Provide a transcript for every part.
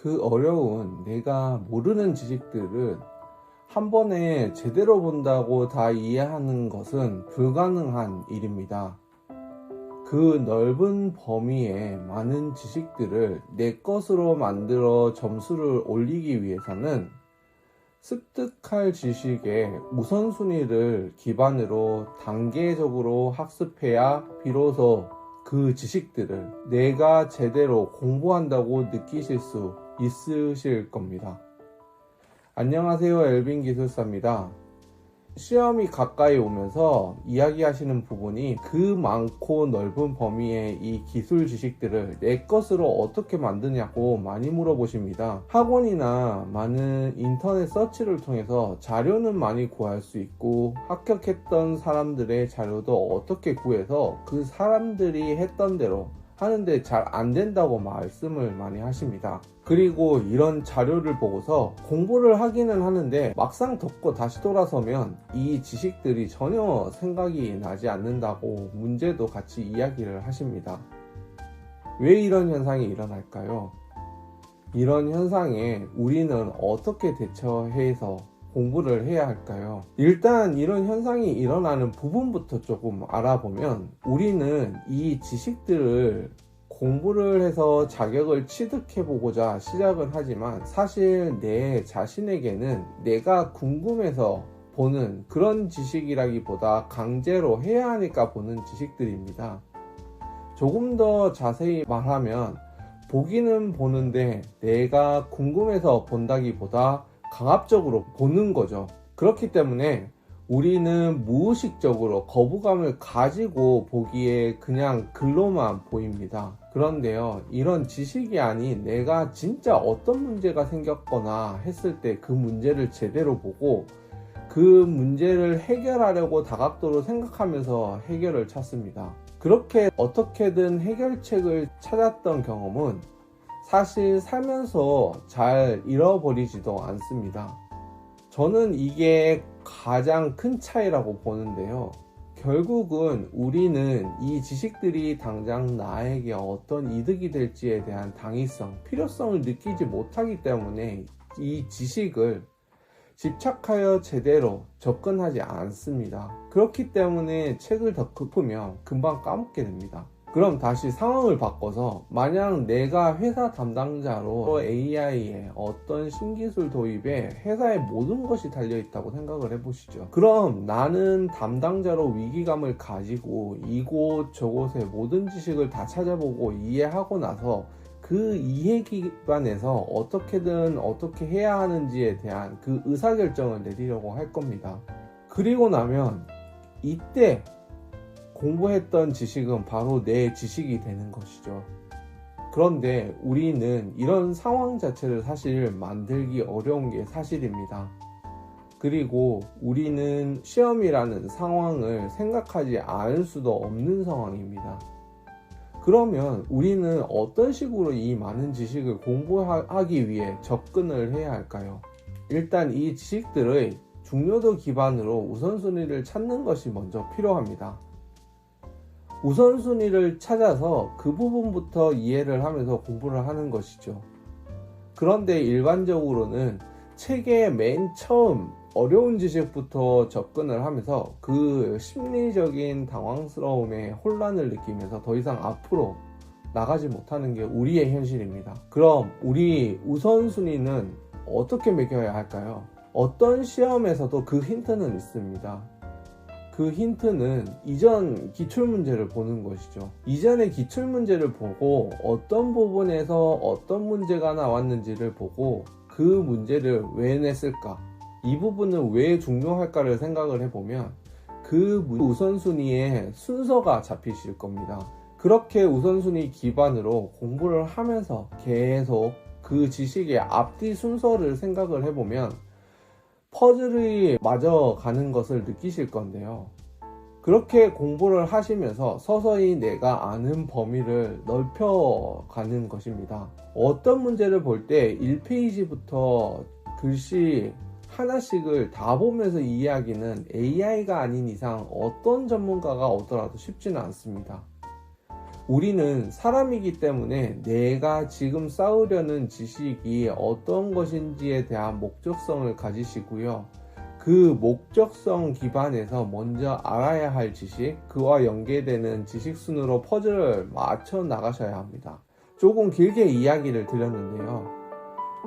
그 어려운 내가 모르는 지식들은 한 번에 제대로 본다고 다 이해하는 것은 불가능한 일입니다. 그 넓은 범위의 많은 지식들을 내 것으로 만들어 점수를 올리기 위해서는 습득할 지식의 우선순위를 기반으로 단계적으로 학습해야 비로소 그 지식들을 내가 제대로 공부한다고 느끼실 수 있으실 겁니다. 안녕하세요, 엘빈 기술사입니다. 시험이 가까이 오면서 이야기하시는 부분이 그 많고 넓은 범위의 이 기술 지식들을 내 것으로 어떻게 만드냐고 많이 물어보십니다. 학원이나 많은 인터넷 서치를 통해서 자료는 많이 구할 수 있고, 합격했던 사람들의 자료도 어떻게 구해서 그 사람들이 했던 대로 하는데 잘 안 된다고 말씀을 많이 하십니다. 그리고 이런 자료를 보고서 공부를 하기는 하는데 막상 덮고 다시 돌아서면 이 지식들이 전혀 생각이 나지 않는다고 문제도 같이 이야기를 하십니다. 왜 이런 현상이 일어날까요? 이런 현상에 우리는 어떻게 대처해서 공부를 해야 할까요? 일단 이런 현상이 일어나는 부분부터 조금 알아보면, 우리는 이 지식들을 공부를 해서 자격을 취득해보고자 시작을 하지만 사실 내 자신에게는 내가 궁금해서 보는 그런 지식이라기보다 강제로 해야 하니까 보는 지식들입니다. 조금 더 자세히 말하면, 보기는 보는데 내가 궁금해서 본다기보다 강압적으로 보는 거죠. 그렇기 때문에 우리는 무의식적으로 거부감을 가지고 보기에 그냥 글로만 보입니다. 그런데요, 이런 지식이 아닌 내가 진짜 어떤 문제가 생겼거나 했을 때 그 문제를 제대로 보고 그 문제를 해결하려고 다각도로 생각하면서 해결을 찾습니다. 그렇게 어떻게든 해결책을 찾았던 경험은 사실 살면서 잘 잃어버리지도 않습니다. 저는 이게 가장 큰 차이라고 보는데요. 결국은 우리는 이 지식들이 당장 나에게 어떤 이득이 될지에 대한 당위성, 필요성을 느끼지 못하기 때문에 이 지식을 집착하여 제대로 접근하지 않습니다. 그렇기 때문에 책을 더 덮으면 금방 까먹게 됩니다. 그럼 다시 상황을 바꿔서, 만약 내가 회사 담당자로 AI의 어떤 신기술 도입에 회사의 모든 것이 달려있다고 생각을 해보시죠. 그럼 나는 담당자로 위기감을 가지고 이곳 저곳의 모든 지식을 다 찾아보고 이해하고 나서 그 이해 기반에서 어떻게든 어떻게 해야 하는지에 대한 그 의사결정을 내리려고 할 겁니다. 그리고 나면 이때 공부했던 지식은 바로 내 지식이 되는 것이죠. 그런데 우리는 이런 상황 자체를 사실 만들기 어려운 게 사실입니다. 그리고 우리는 시험이라는 상황을 생각하지 않을 수도 없는 상황입니다. 그러면 우리는 어떤 식으로 이 많은 지식을 공부하기 위해 접근을 해야 할까요? 일단 이 지식들의 중요도 기반으로 우선순위를 찾는 것이 먼저 필요합니다. 우선순위를 찾아서 그 부분부터 이해를 하면서 공부를 하는 것이죠. 그런데 일반적으로는 책의 맨 처음 어려운 지식부터 접근을 하면서 그 심리적인 당황스러움에 혼란을 느끼면서 더 이상 앞으로 나가지 못하는 게 우리의 현실입니다. 그럼 우리 우선순위는 어떻게 매겨야 할까요? 어떤 시험에서도 그 힌트는 있습니다. 그 힌트는 이전 기출문제를 보는 것이죠. 이전의 기출문제를 보고 어떤 부분에서 어떤 문제가 나왔는지를 보고 그 문제를 왜 냈을까, 이 부분은 왜 중요할까를 생각을 해보면 그 우선순위의 순서가 잡히실 겁니다. 그렇게 우선순위 기반으로 공부를 하면서 계속 그 지식의 앞뒤 순서를 생각을 해보면 퍼즐이 맞아 가는 것을 느끼실 건데요. 그렇게 공부를 하시면서 서서히 내가 아는 범위를 넓혀가는 것입니다. 어떤 문제를 볼 때 1페이지부터 글씨 하나씩을 다 보면서 이해하기는 AI가 아닌 이상 어떤 전문가가 오더라도 쉽지는 않습니다. 우리는 사람이기 때문에 내가 지금 쌓으려는 지식이 어떤 것인지에 대한 목적성을 가지시고요. 그 목적성 기반에서 먼저 알아야 할 지식, 그와 연계되는 지식 순으로 퍼즐을 맞춰 나가셔야 합니다. 조금 길게 이야기를 드렸는데요.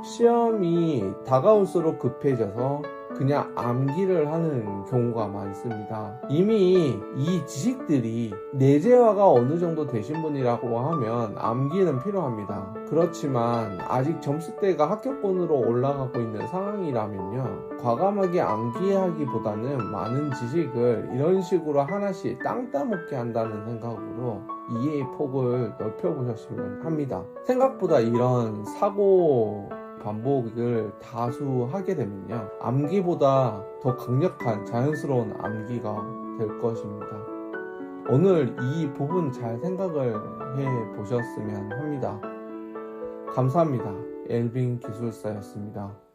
시험이 다가올수록 급해져서 그냥 암기를 하는 경우가 많습니다. 이미 이 지식들이 내재화가 어느 정도 되신 분이라고 하면 암기는 필요합니다. 그렇지만 아직 점수대가 합격권으로 올라가고 있는 상황이라면요, 과감하게 암기하기보다는 많은 지식을 이런 식으로 하나씩 땅 따먹게 한다는 생각으로 이해의 폭을 넓혀보셨으면 합니다. 생각보다 이런 사고 반복을 다수 하게 되면요, 암기보다 더 강력한 자연스러운 암기가 될 것입니다. 오늘 이 부분 잘 생각을 해 보셨으면 합니다. 감사합니다. 엘빈 기술사였습니다.